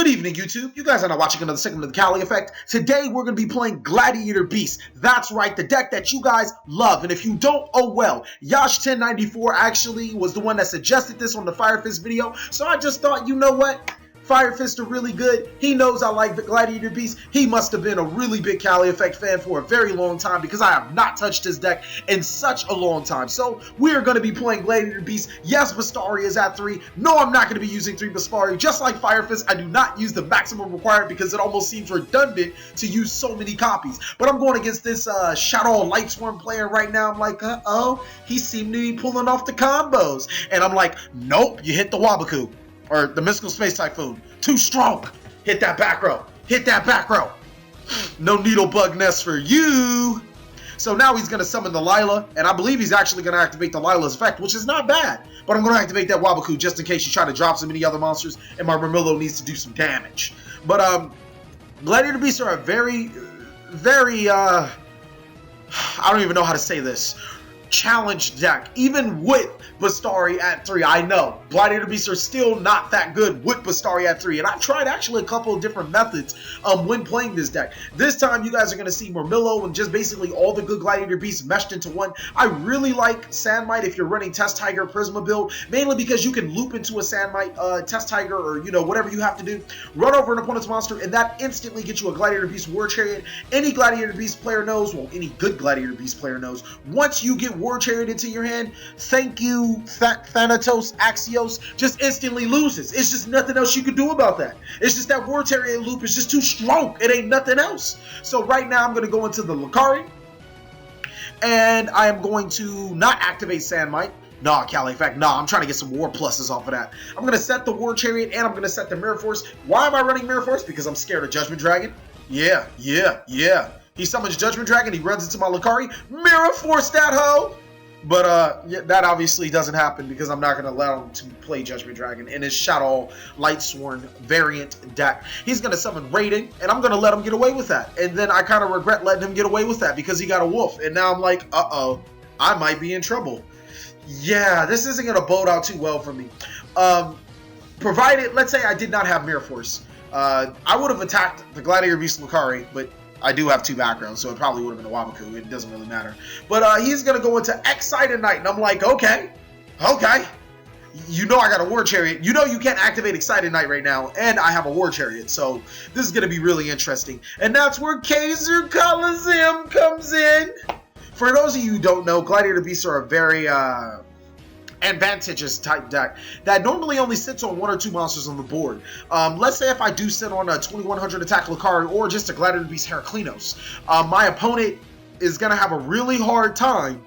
Good evening, YouTube. You guys are now watching another segment of the Cali Effect. Today, we're going to be playing Gladiator Beast. That's right, the deck that you guys love. And if you don't, oh well. Yash1094 actually was the one that suggested this on the Fire Fist video. So I just thought, you know what? Fire Fist are really good. He knows I like the Gladiator Beast. He must have been a really big Cali Effect fan for a very long time because I have not touched his deck in such a long time. So we are going to be playing Gladiator Beast. Yes, Bastari is at 3. No, I'm not going to be using 3 Bastari. Just like Fire Fist, I do not use the maximum required because it almost seems redundant to use so many copies. But I'm going against this ShaddollSworn player right now. I'm like, uh-oh, he seemed to be pulling off the combos. And I'm like, nope, you hit the Wabaku. Or the Mystical Space Typhoon. Too strong. Hit that back row. Hit that back row. No needle bug nest for you. So now he's going to summon the Lila. And I believe he's actually going to activate the Lila's effect, which is not bad. But I'm going to activate that Wabaku just in case you try to drop so many other monsters. And my Ramillo needs to do some damage. But Gladiator Beasts are a very, I don't even know how to say this. Challenge deck, even with Bastari at 3. I know Gladiator Beasts are still not that good with Bastari at 3, and I've tried actually a couple of different methods when playing this deck. This time you guys are going to see Murmillo and just basically all the good Gladiator Beasts meshed into one. I really like Sandmite if you're running Test Tiger Prisma build, mainly because you can loop into a Sandmite Test Tiger, or you know, whatever you have to do, run over an opponent's monster, and that instantly gets you a Gladiator Beast War Chariot. Any Gladiator Beast player knows, well, any good Gladiator Beast player knows, once you get War Chariot into your hand, thank you, Thanatos Axios, just instantly loses. It's just nothing else you can do about that. It's just that War Chariot loop is just too strong. It ain't nothing else. So right now I'm going to go into the Lucari, and I am going to not activate Sandmite. Nah, Cali Effect. Nah, I'm trying to get some War Pluses off of that. I'm going to set the War Chariot, and I'm going to set the Mirror Force. Why am I running Mirror Force? Because I'm scared of Judgment Dragon. Yeah. He summons Judgment Dragon, he runs into my Lucari, Mirror Force that hoe! But yeah, that obviously doesn't happen because I'm not going to allow him to play Judgment Dragon in his ShaddollSworn variant deck. He's going to summon Raiding, and I'm going to let him get away with that. And then I kind of regret letting him get away with that because he got a wolf. And now I'm like, uh-oh, I might be in trouble. Yeah, this isn't going to bode out too well for me. Provided, let's say I did not have Mirror Force. I would have attacked the Gladiator Beast Lucari, but I do have 2 backgrounds, so it probably would have been a Wabaku. It doesn't really matter. But he's going to go into Excited Knight, and I'm like, okay. You know I got a War Chariot. You know you can't activate Excited Knight right now, and I have a War Chariot, so this is going to be really interesting. And that's where Kaiser Coliseum comes in. For those of you who don't know, Gladiator Beasts are a very advantageous type deck that normally only sits on 1 or 2 monsters on the board. Let's say if I do sit on a 2100 attack Lucari or just a Gladiator Beast Heraclinos, my opponent is going to have a really hard time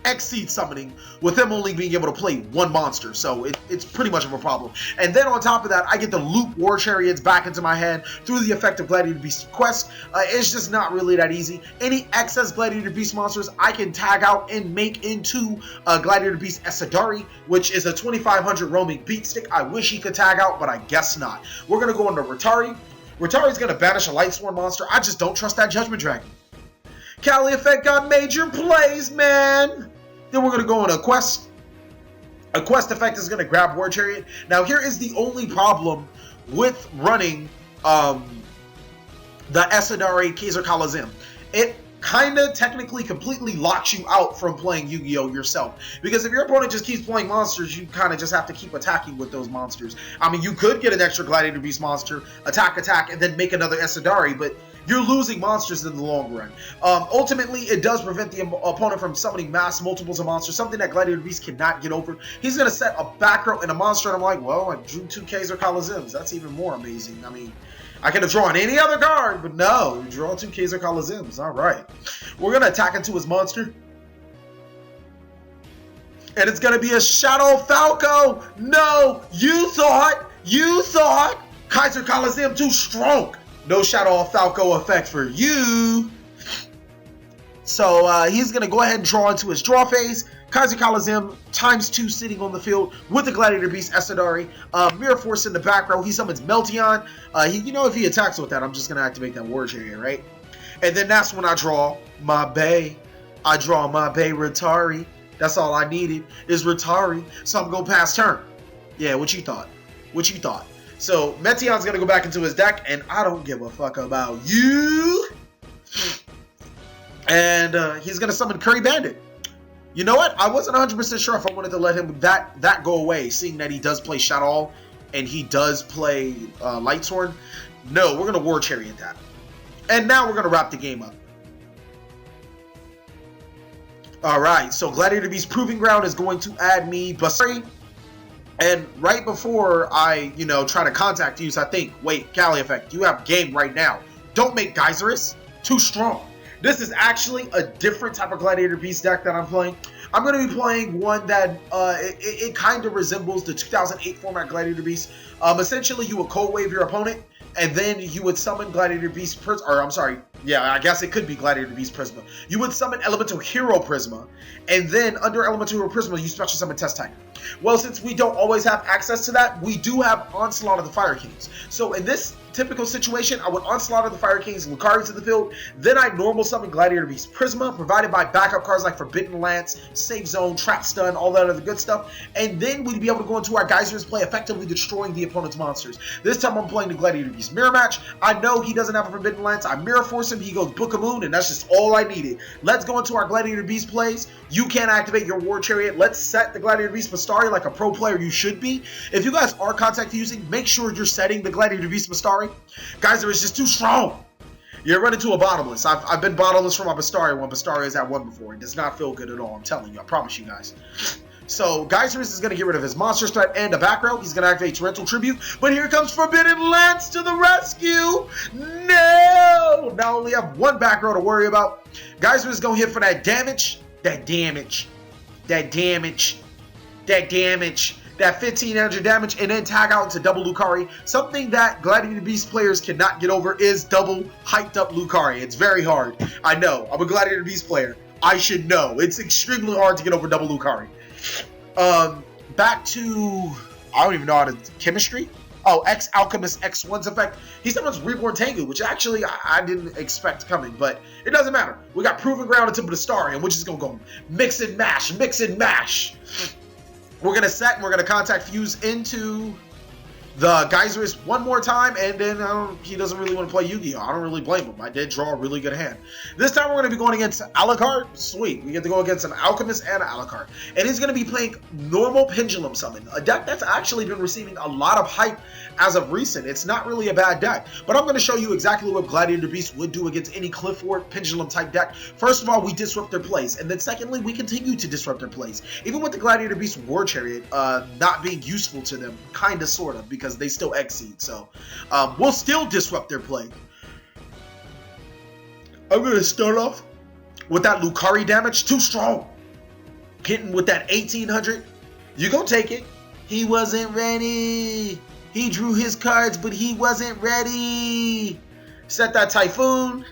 Exceed summoning with him only being able to play 1 monster, so it's pretty much of a problem. And then on top of that, I get the loop War Chariots back into my hand through the effect of Gladiator Beast Quest. It's just not really that easy. Any excess Gladiator Beast monsters I can tag out and make into Gladiator Beast Esadari, which is a 2500 roaming beat stick. I wish he could tag out, but I guess not. We're going to go into Rotari. Rotari's going to banish a Lightsworn monster. I just don't trust that Judgment Dragon. Cali Effect got major plays, man. Then we're going to go on a quest. A quest effect is going to grab War Chariot. Now here is the only problem with running the Esadari Kaiser Coliseum. It kind of technically completely locks you out from playing Yu-Gi-Oh! Yourself. Because if your opponent just keeps playing monsters, you kind of just have to keep attacking with those monsters. I mean, you could get an extra Gladiator Beast monster, attack, and then make another Esadari, but you're losing monsters in the long run. Ultimately, it does prevent the opponent from summoning mass multiples of monsters, something that Gladiator Beast cannot get over. He's going to set a back row and a monster, and I'm like, well, I drew 2 Kaiser Coliseums. That's even more amazing. I mean, I could have drawn any other card, but no, you draw 2 Kaiser Coliseums. All right. We're going to attack into his monster. And it's going to be a Shadow Falco. No, you thought Kaiser Coliseum too strong. No Shadow Falco effect for you. So he's going to go ahead and draw into his draw phase. Kaiser Coliseum ×2 sitting on the field with the Gladiator Beast Esadari. Mirror Force in the back row. He summons Meltion. You know, if he attacks with that, I'm just going to activate that War Chariot, right? And then that's when I draw my Bay. I draw my Bay Rotari. That's all I needed is Rotari. So I'm going to go past turn. Yeah, what you thought? So Meteon's going to go back into his deck, and I don't give a fuck about you. And he's going to summon Curry Bandit. You know what? I wasn't 100% sure if I wanted to let him that go away, seeing that he does play Shadoll and he does play Lightsworn. No, we're going to War Chariot that. And now we're going to wrap the game up. Alright, so Gladiator Beast Proving Ground is going to add me Basari. And right before I, try to contact you, so I think, wait, CaliEffect, you have game right now. Don't make Geyserus too strong. This is actually a different type of Gladiator Beast deck that I'm playing. I'm going to be playing one that it kind of resembles the 2008 format Gladiator Beast. Essentially, you would cold wave your opponent, and then you would summon Gladiator Beast Prisma, or I'm sorry, yeah, I guess it could be Gladiator Beast Prisma. You would summon Elemental Hero Prisma, and then under Elemental Hero Prisma, you special summon Test Tiger. Well, since we don't always have access to that, we do have Onslaught of the Fire Kings. So in this typical situation, I would Onslaught of the Fire Kings, Lucario to the field, then I normal summon Gladiator Beast Prisma, provided by backup cards like Forbidden Lance, Safe Zone, Trap Stun, all that other good stuff, and then we'd be able to go into our Geyser's play, effectively destroying the opponent's monsters. This time I'm playing the Gladiator Beast Mirror Match. I know he doesn't have a Forbidden Lance, I Mirror Force him, he goes Book of Moon, and that's just all I needed. Let's go into our Gladiator Beast plays. You can't activate your War Chariot. Let's set the Gladiator Beast Mastari like a pro player you should be. If you guys are contact using, make sure you're setting the Gladiator Beast Mastari. Geyser is just too strong. You're running to a bottomless. I've been bottomless for my Bastari when Bastari has had one before. It does not feel good at all, I'm telling you. I promise you guys. So Geyserus is going to get rid of his monster threat and a back row. He's going to activate Torrential Tribute. But here comes Forbidden Lance to the rescue. No! Now only have one back row to worry about. Geyserus is going to hit for that damage. That 1500 damage, and then tag out into double Lucario. Something that Gladiator Beast players cannot get over is double hyped up Lucario. It's very hard. I know. I'm a Gladiator Beast player. I should know. It's extremely hard to get over double Lucario. Back to, I don't even know how to, chemistry? Oh, Alchemist X1's effect. He summons Reborn Tengu, which actually I didn't expect coming, but it doesn't matter. We got Proving Ground into Bastari, and we're just going to go mix and mash, mix and mash. We're going to set, and we're going to contact Fuse into the Geyserus one more time, and then he doesn't really want to play Yu-Gi-Oh! I don't really blame him. I did draw a really good hand. This time we're going to be going against Alucard. Sweet. We get to go against an Alchemist and an Alucard. And he's going to be playing normal Pendulum Summon, a deck that's actually been receiving a lot of hype as of recent. It's not really a bad deck, but I'm going to show you exactly what Gladiator Beast would do against any Clifford Pendulum type deck. First of all, we disrupt their plays, and then secondly, we continue to disrupt their plays. Even with the Gladiator Beast War Chariot not being useful to them, kind of, sort of, because they still exceed, so we'll still disrupt their play. I'm going to start off with that Lucario damage, too strong. Hitting with that 1800, you gonna take it. He wasn't ready. He drew his cards, but he wasn't ready. Set that Typhoon,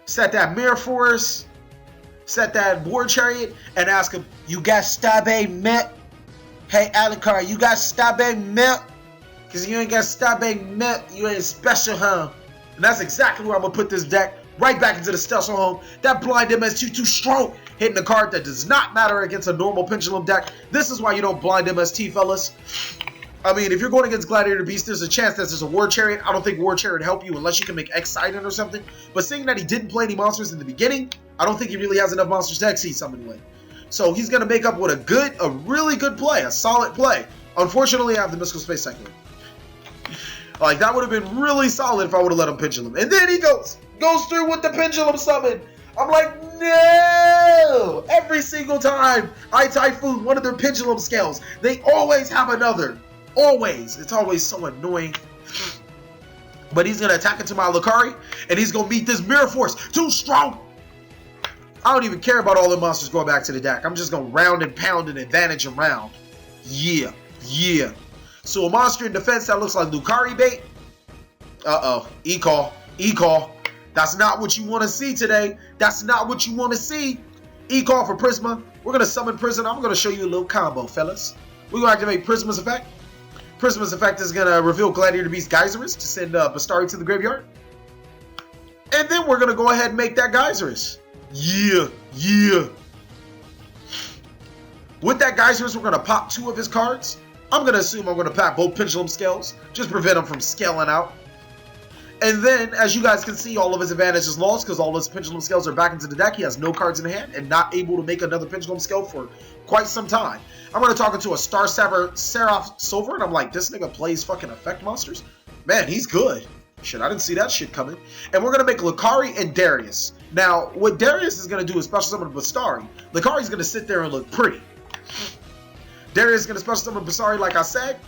set that Mirror Force, set that War Chariot, and ask him, you got Stabe Met? Hey, Alucard, you got Stabe Met? Because you ain't got Stabe Met, you ain't special, huh? And that's exactly where I'm going to put this deck. Right back into the special home. That blind MST too strong. Hitting a card that does not matter against a normal Pendulum deck. This is why you don't blind MST, fellas. I mean, if you're going against Gladiator Beast, there's a chance that there's a War Chariot. I don't think War Chariot would help you unless you can make X-Sidon or something. But seeing that he didn't play any monsters in the beginning, I don't think he really has enough monsters to exceed summon with. So he's going to make up with a really good play, a solid play. Unfortunately, I have the Mystical Space Cycler. Like, that would have been really solid if I would have let him Pendulum. And then he goes through with the Pendulum summon. I'm like, no! Every single time I Typhoon one of their Pendulum scales, they always have another. Always. It's always so annoying. But he's going to attack into my Lucario, and he's going to meet this Mirror Force. Too strong! I don't even care about all the monsters going back to the deck. I'm just going to round and pound and advantage him round. Yeah. Yeah. So a monster in defense that looks like Lucario bait. Uh-oh. E-call. E-call. That's not what you want to see today. That's not what you want to see. E-call for Prisma. We're going to summon Prisma. I'm going to show you a little combo, fellas. We're going to activate Prisma's effect. Prisma's effect is going to reveal Gladiator Beast Geyserus to send Bastari to the graveyard. And then we're going to go ahead and make that Geyserus. Yeah. Yeah. With that Geyserus, we're going to pop 2 of his cards. I'm going to assume I'm going to pack both Pendulum Scales, just prevent him from scaling out. And then, as you guys can see, all of his advantage is lost because all his Pendulum Scales are back into the deck. He has no cards in hand and not able to make another Pendulum Scale for quite some time. I'm going to talk into a Star Seraph Silver, and I'm like, this nigga plays fucking effect monsters? Man, he's good. Shit, I didn't see that shit coming. And we're going to make Lucari and Darius. Now, what Darius is going to do is special summon Bastari. Lucari's going to sit there and look pretty. Darius is going to special summon Bastari, like I said.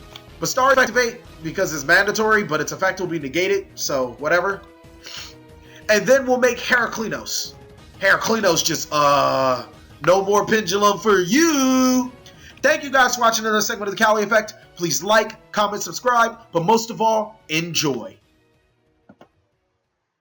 Bastari activate because it's mandatory, but its effect will be negated, so whatever. And then we'll make Heraklinos. Heraklinos just, no more Pendulum for you. Thank you guys for watching another segment of the Cali Effect. Please like, comment, subscribe, but most of all, enjoy.